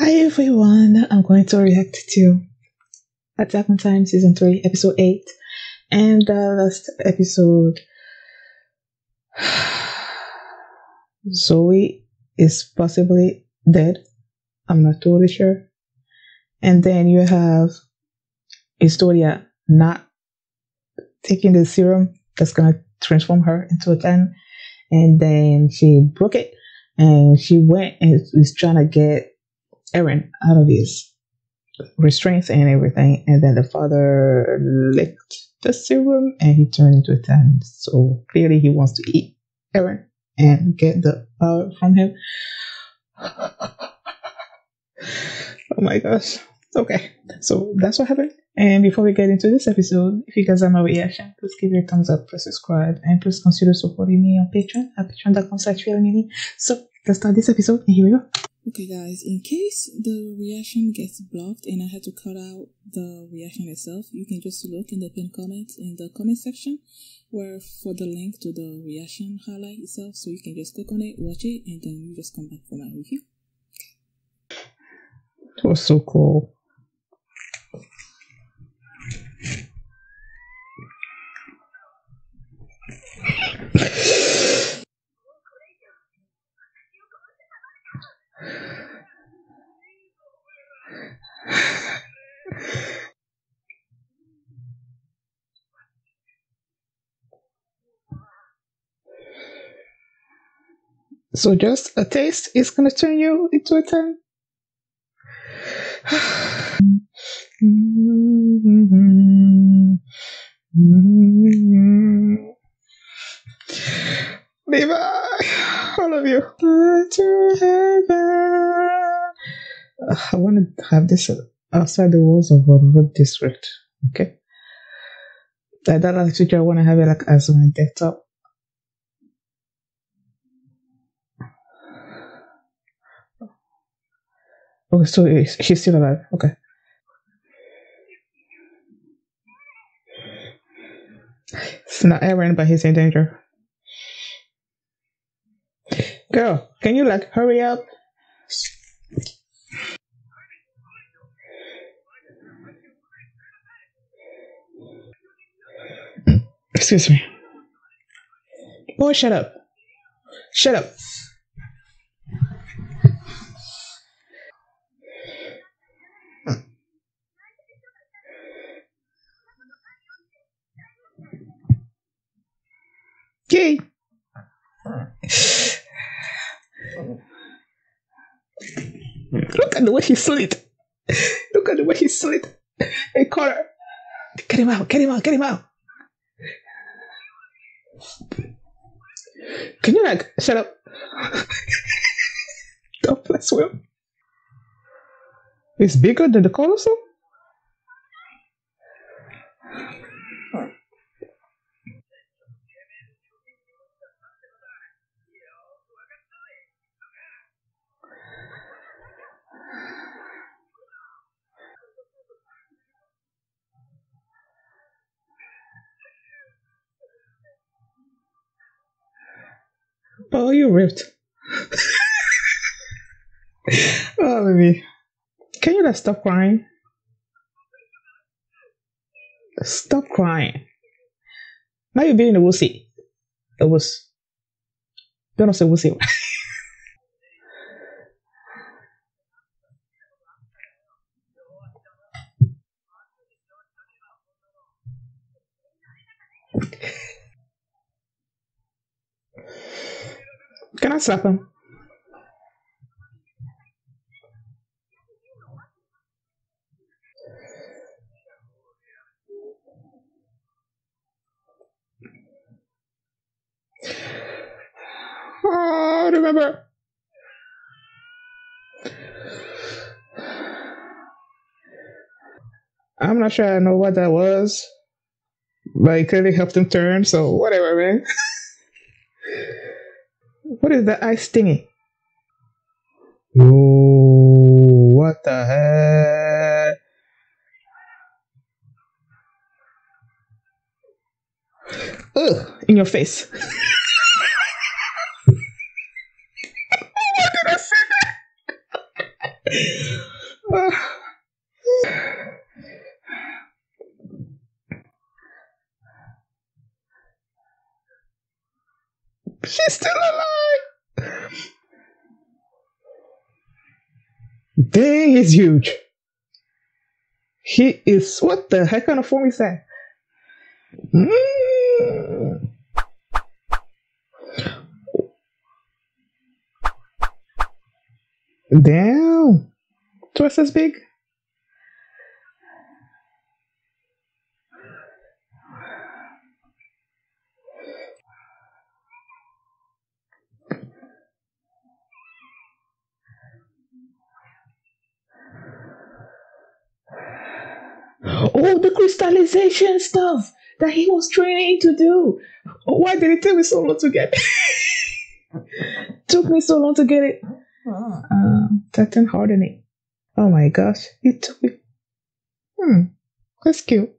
Hi everyone, I'm going to react to Attack on Time Season 3, Episode 8. And the last episode, Zoe is possibly dead. I'm not totally sure. And then you have Historia not taking the serum that's going to transform her into a 10. And then she broke it and she went and was trying to get Aaron out of his restraints and everything, and then the father licked the serum and he turned into a 10. So clearly he wants to eat Aaron and get the power from him. Oh my gosh. Okay, so that's what happened. And before we get into this episode, if you guys have my reaction, please give it a thumbs up, please subscribe, and please consider supporting me on Patreon at patreon.com/feelingmini. So let's start this episode, and here we go. Okay guys, in case the reaction gets blocked and I had to cut out the reaction itself, you can just look in the pinned comment in the comment section where for the link to the reaction highlight itself, so you can just click on it, watch it, and then you just come back for my review. It was so cool. So just a taste is gonna turn you into a 10. Levi, all of you. To heaven. I want to have this outside the walls of Orvud district. Okay. That in the future, I want to have it like as my desktop. Okay, so she's still alive. Okay. It's not Aaron, but he's in danger. Girl, can you like hurry up? Excuse me. Boy, shut up. Shut up. Yay! Look at the way he slid. Look at the way he slid. Hey, Connor. Get him out, get him out, get him out. Can you like shut up? Don't mess with him. It's bigger than the Colossal? Oh, you ripped. Oh, baby. Can you just stop crying? Stop crying. Now you're being a wussy. A wuss. Don't say wussy. Can I slap him? Oh, remember. I'm not sure I know what that was, but it clearly helped him turn, so whatever, man. What is that ice thingy? Oh, what the heck? Ugh, in your face. Why did I say that? She's still alive. Dang, he's huge. He is. What the heck kind of form is that? Mm. Damn. Twice as big. Oh, the crystallization stuff that he was training to do. Why did it take me so long to get? Took me so long to get it. Titan hardening. Oh my gosh, it took me. Hmm, that's cute.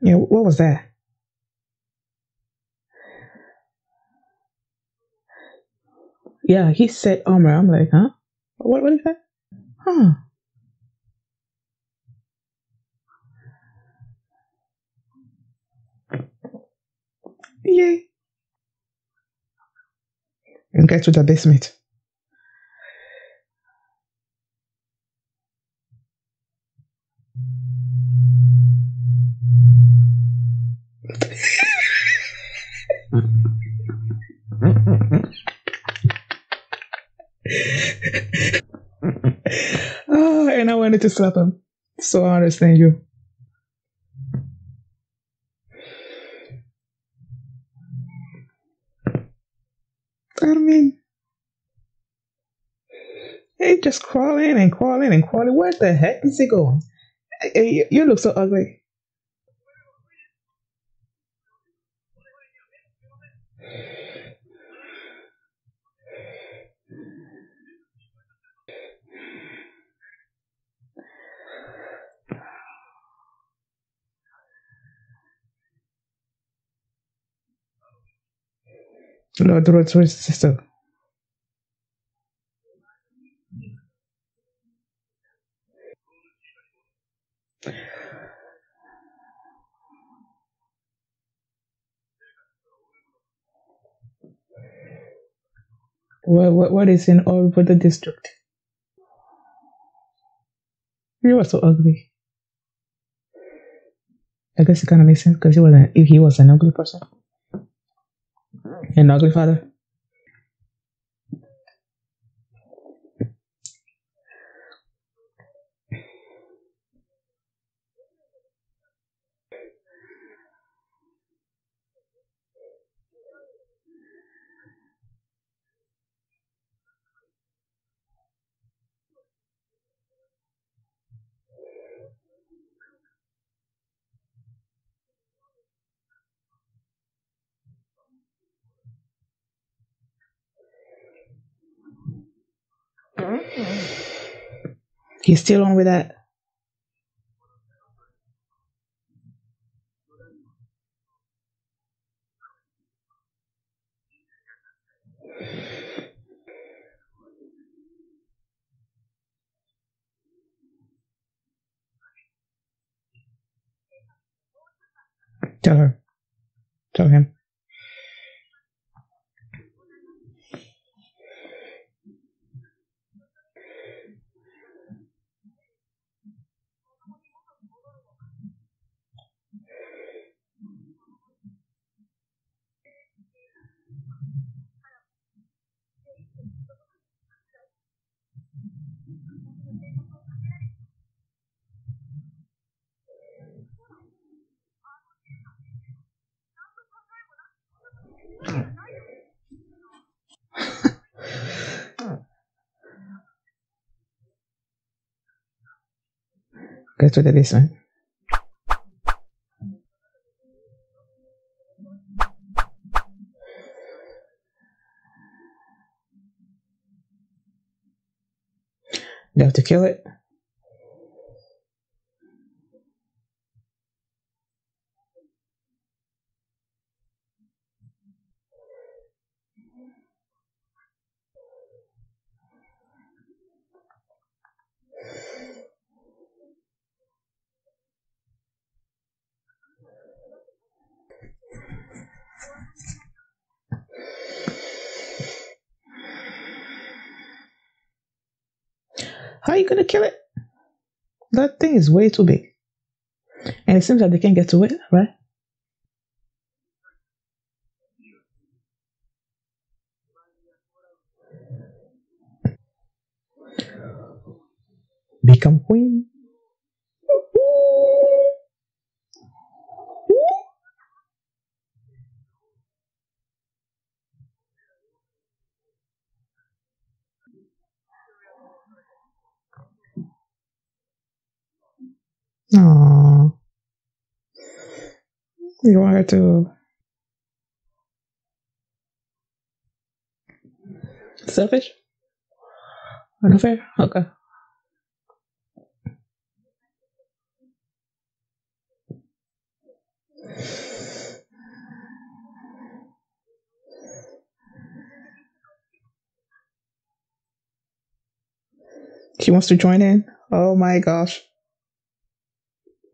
Yeah, what was that? Yeah, he said armor. I'm like, huh? What is that? Huh? Yay! And get to the basement. Oh, and I wanted to slap him. So I understand you. I mean, he just crawling and crawling and crawling. Where the heck is he going? Hey, you look so ugly. No, the road sister. What is in Orvud district? You were so ugly. I guess it kind of makes sense because he was an ugly person, an ugly father. He's still on with that. Tell her. Tell him. Get to the basement. You have to kill it. gonna kill it? That thing is way too big. And it seems like they can't get to it, right? Become queen. Aww. You want her to selfish? Unfair? Okay. She wants to join in. Oh my gosh.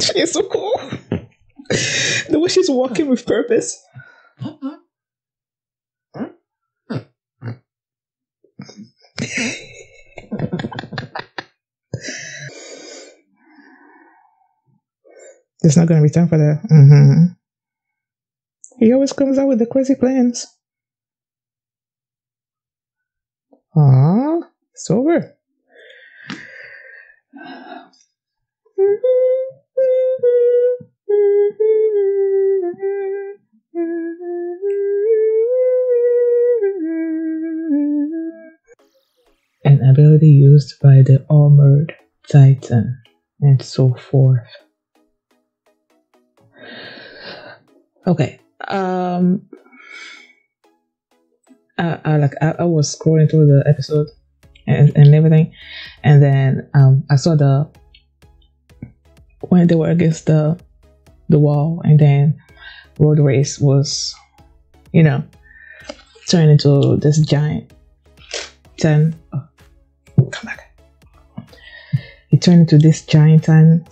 She is so cool. The way she's walking with purpose. It's not going to be time for that. Mm-hmm. He always comes out with the crazy plans. Ah, it's over. An ability used by the armored titan, and so forth. Okay. I was scrolling through the episode and everything, and then I saw when they were against the wall, and then Road Race was, turned into this giant titan. Oh, come back. He turned into this giant titan,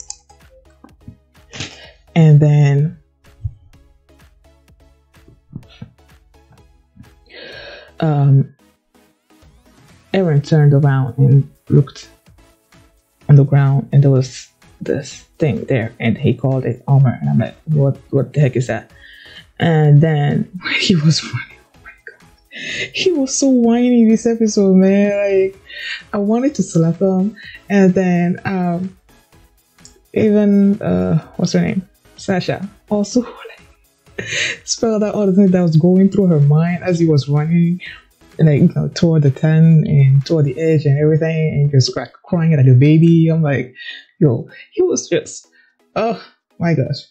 and then Aaron turned around and looked on the ground, and there was this thing there, and he called it armor. And I'm like, what the heck is that? And then he was running. Oh my god, he was so whiny this episode, man. Like, I wanted to slap him. And then even what's her name, Sasha, also spelled out all the things that was going through her mind as he was running, like, toward the tent and toward the edge and everything, and just crying like a baby. I'm like, yo, he was just, oh my gosh.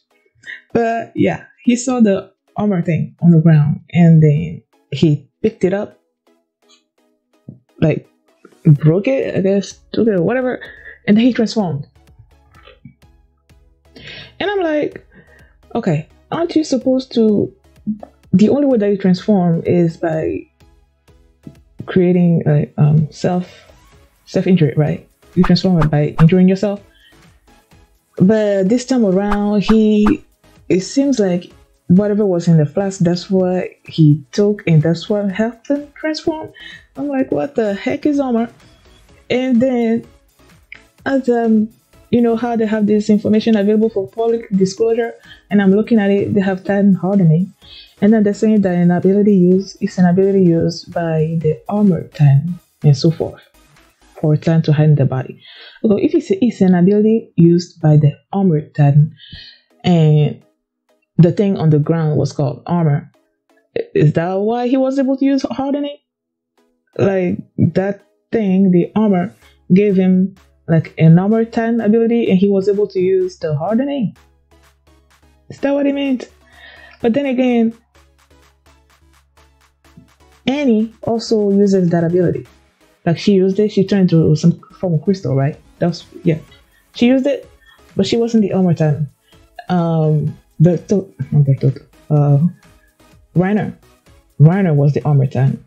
But yeah, he saw the armor thing on the ground, and then he picked it up, like broke it, I guess, took it or whatever, and then he transformed. And I'm like, okay, aren't you supposed to, the only way that you transform is by creating a self-injury, right? You transform it by injuring yourself. But this time around, it seems like whatever was in the flask, that's what he took, and that's what helped him transform. I'm like, what the heck is armor? And then, as how they have this information available for public disclosure, and I'm looking at it, they have Titan hardening, and then they're saying that an ability used by the armored Titan, and so forth, for a Titan to harden the body. Okay, if it's an ability used by the armored Titan, and the thing on the ground was called armor, is that why he was able to use hardening? Like, that thing, the armor, gave him like an armored Titan ability, and he was able to use the hardening. Is that what it meant? But then again, Annie also uses that ability. Like, she used it, she turned into some form of crystal, right? She used it, but she wasn't the armor Titan. Reiner was the armor Titan,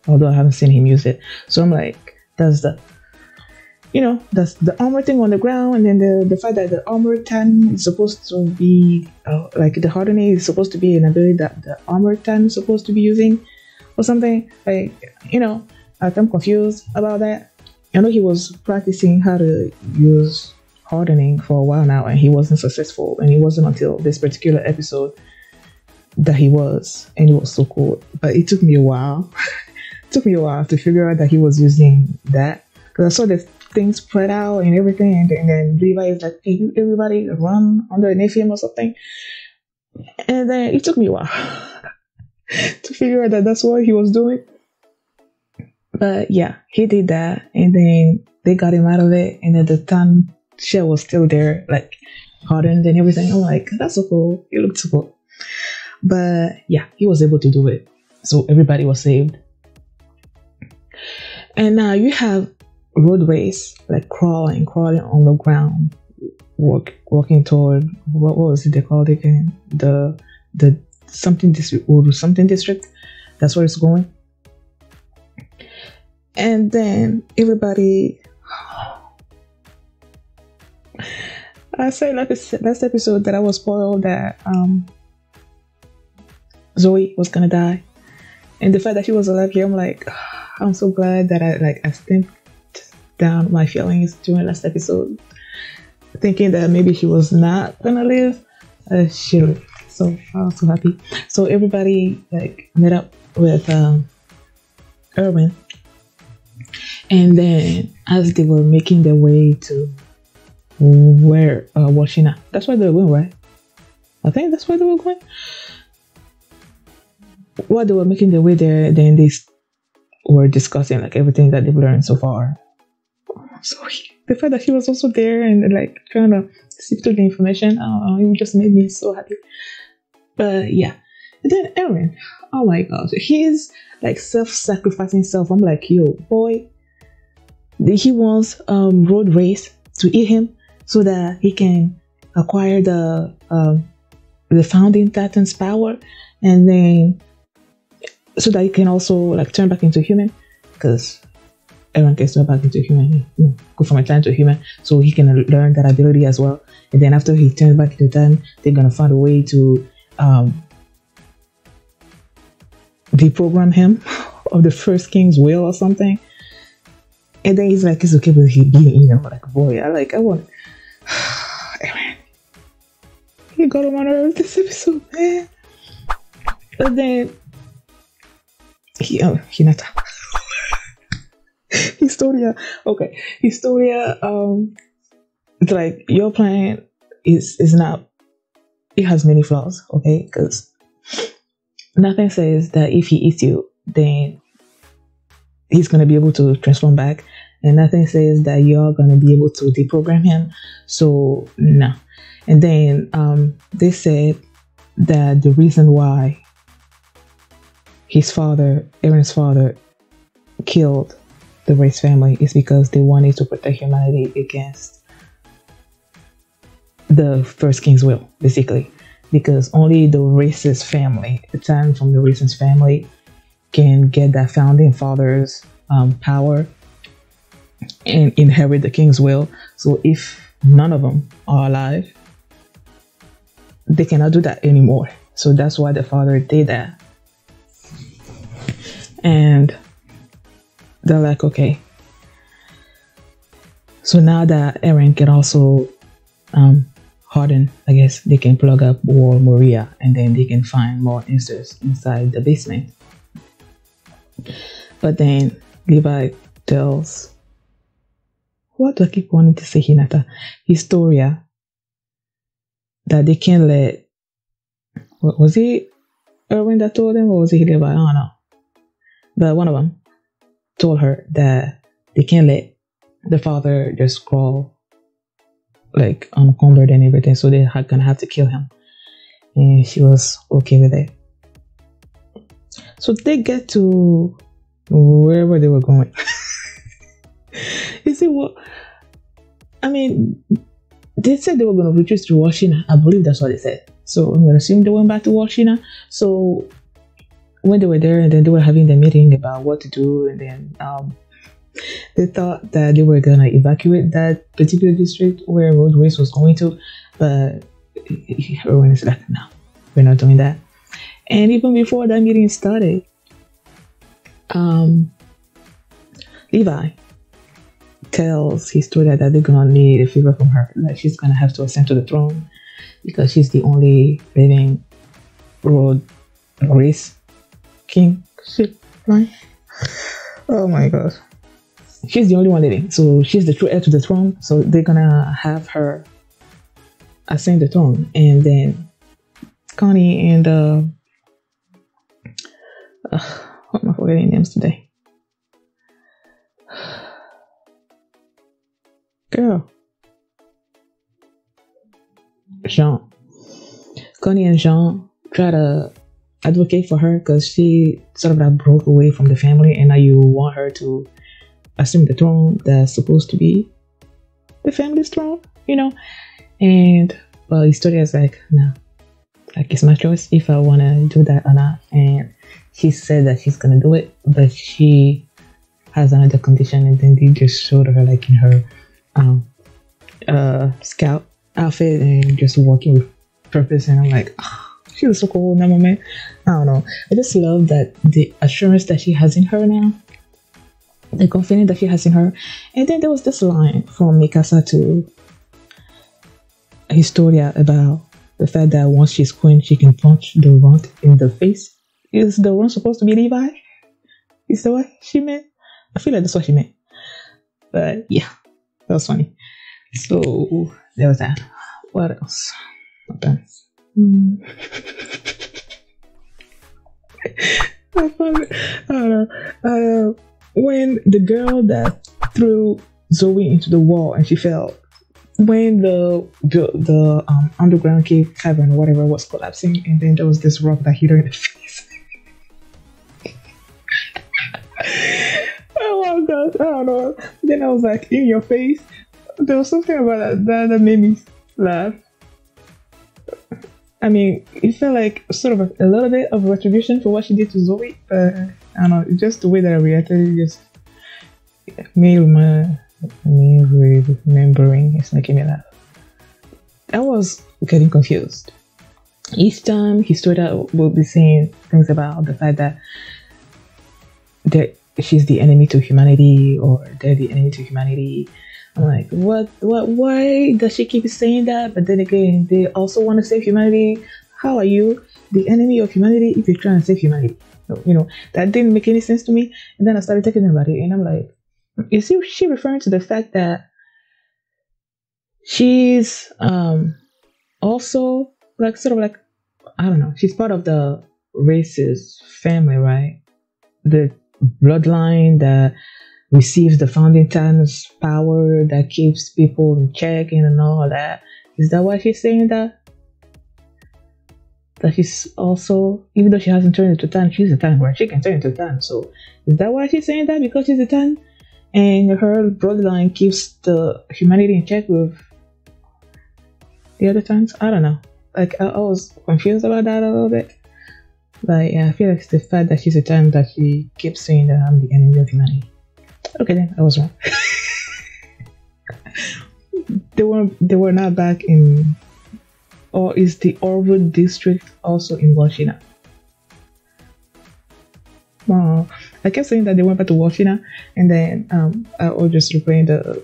although I haven't seen him use it. So I'm like, that's the armor thing on the ground, and then the fact that the armor Titan is supposed to be like the hardening is supposed to be an ability that the armor Titan is supposed to be using, or something. Like, I'm confused about that. I know he was practicing how to use hardening for a while now, and he wasn't successful. And it wasn't until this particular episode that he was, and it was so cool. But it took me a while. It took me a while to figure out that he was using that, because I saw the things spread out and everything, and then Levi is like, "Hey, everybody run underneath him or something." And then it took me a while to figure out that that's what he was doing. But yeah, he did that, and then they got him out of it, and then the tan shell was still there, like hardened and everything. I'm like, that's so cool. It looked so cool. But yeah, he was able to do it, so everybody was saved. And now you have road race, like crawling on the ground, walking toward what was it they called it again? The something district, or something district. That's where it's going. And then everybody, I said last episode that I was spoiled that Zoe was gonna die, and the fact that she was alive here, I'm like, I'm so glad that I stamped down my feelings during last episode, thinking that maybe she was not gonna live. She lived, so I was so happy. So everybody like met up with Erwin. And then, as they were making their way to where Washina, that's where they were going, right? I think that's where they were going. While they were making their way there, then they were discussing like everything that they've learned so far. So the fact that she was also there and like trying to sift through the information, it just made me so happy. But yeah, and then Aaron, oh my gosh, he's like self-sacrificing self. I'm like, yo, boy. He wants road race to eat him so that he can acquire the founding titan's power, and then so that he can also like turn back into human, because everyone can turn back into human, go from a titan to a human, so he can learn that ability as well. And then after he turns back into titan, they're gonna find a way to deprogram him of the first king's will or something. And then he's like, it's okay with he being eaten. I'm like, boy, I want Aaron. He got on my nerves this episode, man. But then Hinata. Historia. Okay. Historia, it's like your plan is not, it has many flaws, okay? Because nothing says that if he eats you, then he's going to be able to transform back, and nothing says that you're going to be able to deprogram him. So no. And then they said that the reason why Aaron's father killed the race family is because they wanted to protect humanity against the first king's will, basically, because only the racist family, the time from the racist family, can get that founding father's power and inherit the king's will. So if none of them are alive, they cannot do that anymore. So that's why the father did that. And they're like, okay, so now that Aaron can also harden, I guess they can plug up War Moria, and then they can find more answers inside the basement. But then Levi tells, what do I keep wanting to say, Hinata? Historia, that they can't let, was it Erwin that told them, or was it Levi? I don't know. But one of them told her that they can't let the father just crawl like unencumbered and everything, so they're gonna have to kill him. And she was okay with it. So they get to wherever they were going. You see what? I mean, they said they were going to retreat to Washina. I believe that's what they said. So I'm going to assume they went back to Washina. So when they were there, and then they were having the meeting about what to do, and then they thought that they were going to evacuate that particular district where road race was going to, but everyone is like, no, we're not doing that. And even before that meeting started, Levi tells Historia that they're gonna need a favor from her, that she's gonna have to ascend to the throne because she's the only living road race king. Shit, right? Oh my god. She's the only one living, so she's the true heir to the throne. So they're gonna have her ascend the throne, and then Connie and what am I forgetting names today? Girl, Jean. Connie and Jean try to advocate for her because she sort of like broke away from the family, and now you want her to assume the throne that's supposed to be the family's throne, you know? And well, Historia is like, no, like it's my choice if I want to do that or not. And she said that she's gonna do it, but she has another condition, and then they just showed her like in her scout outfit and just walking with purpose, and I'm like, oh, she was so cool in that moment. I don't know, I just love that the assurance that she has in her now, the confidence that she has in her. And then there was this line from Mikasa to Historia about the fact that once she's queen, she can punch the runt in the face. Is the runt supposed to be Levi? Is that what she meant? I feel like that's what she meant. But yeah, that was funny. So there was that. What else? Okay. I don't know. When the girl that threw Zoe into the wall and she fell, when the underground cave cavern or whatever was collapsing, and then there was this rock that hit her in the face. Oh my gosh, I don't know. Then I was like, in your face. There was something about that made me laugh. I mean, it felt like sort of a little bit of retribution for what she did to Zoe, but I don't know, just the way that I reacted, just me remembering, it's making me laugh. I was getting confused. Each time Historia will be saying things about the fact that she's the enemy to humanity, or they're the enemy to humanity. I'm like, why does she keep saying that? But then again, they also want to save humanity. How are you the enemy of humanity if you're trying to save humanity? So, you know, that didn't make any sense to me. And then I started thinking about it, and I'm like, is she referring to the fact that she's also like sort of like, I don't know, she's part of the racist family, right? The bloodline that receives the founding titan's power, that keeps people in check and all that. Is that why she's saying that? That she's also, even though she hasn't turned into Titan, she's a Titan, right? She can turn into Titan. So is that why she's saying that? Because she's a Titan and her bloodline keeps the humanity in check with the other Titans? I don't know. Like, I was confused about that a little bit. Like, yeah, I feel like it's the fact that she's a Titan that she keeps saying that I'm the enemy of humanity. Okay, then I was wrong. They were not back in, or is the Orvud district also in Washington? Wow, I kept saying that they went back to Washington, and then I was just replaying the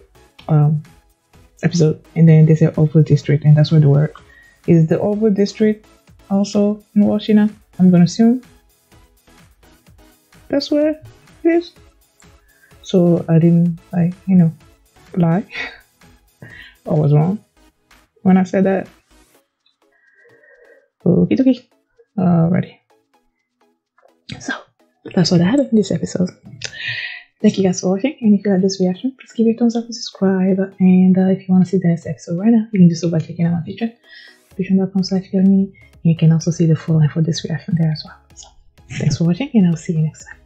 episode, and then they said Orvud district, and that's where they were. Is the Orvud district also in Washington? I'm gonna assume that's where it is. So I didn't, like, you know, lie. I was wrong when I said that. Okie dokie. Alrighty. So that's what I had in this episode. Thank you guys for watching. And if you like this reaction, please give it a thumbs up and subscribe. And if you want to see the next episode right now, you can do so by checking out my Patreon. Patreon.com/Mini. And you can also see the full line for this reaction there as well. So thanks for watching, and I'll see you next time.